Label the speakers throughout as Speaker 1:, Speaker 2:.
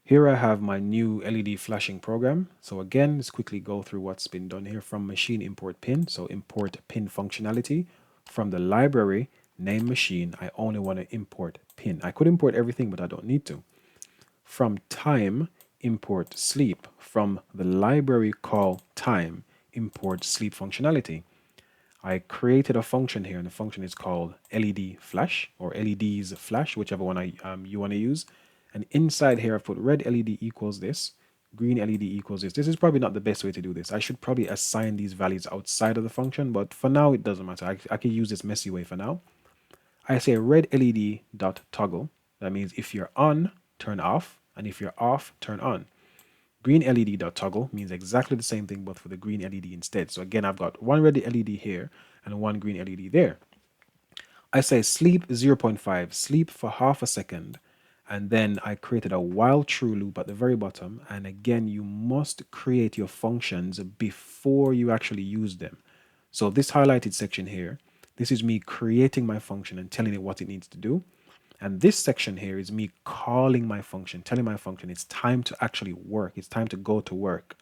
Speaker 1: Here I have my new LED flashing program. So again, let's quickly go through what's been done here from machine import pin. So import pin functionality from the library name machine. I only want to import pin. I could import everything, but I don't need to. From time, import sleep. From the library call time, import sleep functionality. I created a function here, and the function is called LED flash or LEDs flash, whichever one you want to use. And inside here, I've put red LED equals this, green LED equals this. This is probably not the best way to do this. I should probably assign these values outside of the function, but for now, it doesn't matter. I can use this messy way for now. I say red LED dot toggle. That means if you're on, turn off, and if you're off, turn on. Green LED dot toggle means exactly the same thing, but for the green LED instead. So again, I've got one red LED here and one green LED there. I say sleep 0.5, sleep for half a second, and then I created a while true loop at the very bottom. And again, you must create your functions before you actually use them. So this highlighted section here, this is me creating my function and telling it what it needs to do. And this section here is me calling my function, telling my function it's time to actually work. It's time to go to work.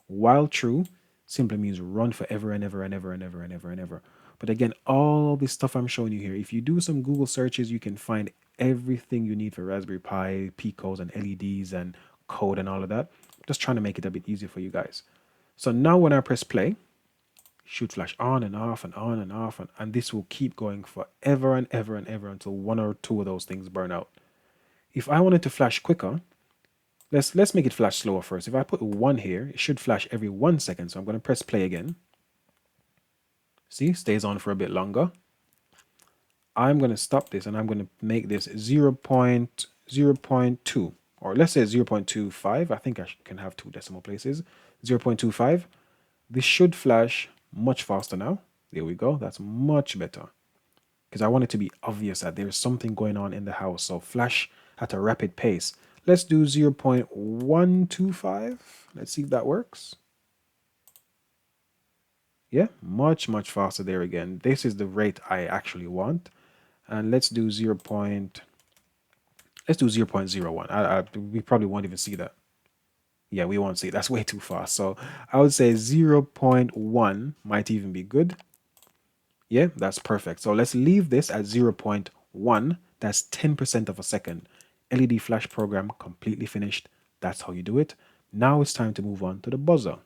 Speaker 1: While true simply means run forever and ever and ever and ever and ever and ever. But again, all this stuff I'm showing you here, if you do some Google searches, you can find everything you need for Raspberry Pi, Picos and LEDs and code and all of that. Just trying to make it a bit easier for you guys. So now when I press play, should flash on and off and on and off, and this will keep going forever and ever and ever until one or two of those things burn out. If I wanted to flash quicker, let's make it flash slower first. If I put 1 here, it should flash every 1 second. So I'm going to press play again. See, stays on for a bit longer. I'm going to stop this and I'm going to make this 0.2, or let's say 0.25. I think I can have 2 decimal places. 0.25. This should flash much faster now. There we go. That's much better. Because I want it to be obvious that there's something going on in the house. So flash at a rapid pace. Let's do 0.125. Let's see if that works. Yeah, much faster there again. This is the rate I actually want. And let's do 0.01. We probably won't even see that. Yeah, we won't see it. That's way too fast. So I would say 0.1 might even be good. Yeah, that's perfect. So let's leave this at 0.1. That's 10% of a second. LED flash program completely finished. That's how you do it. Now it's time to move on to the buzzer.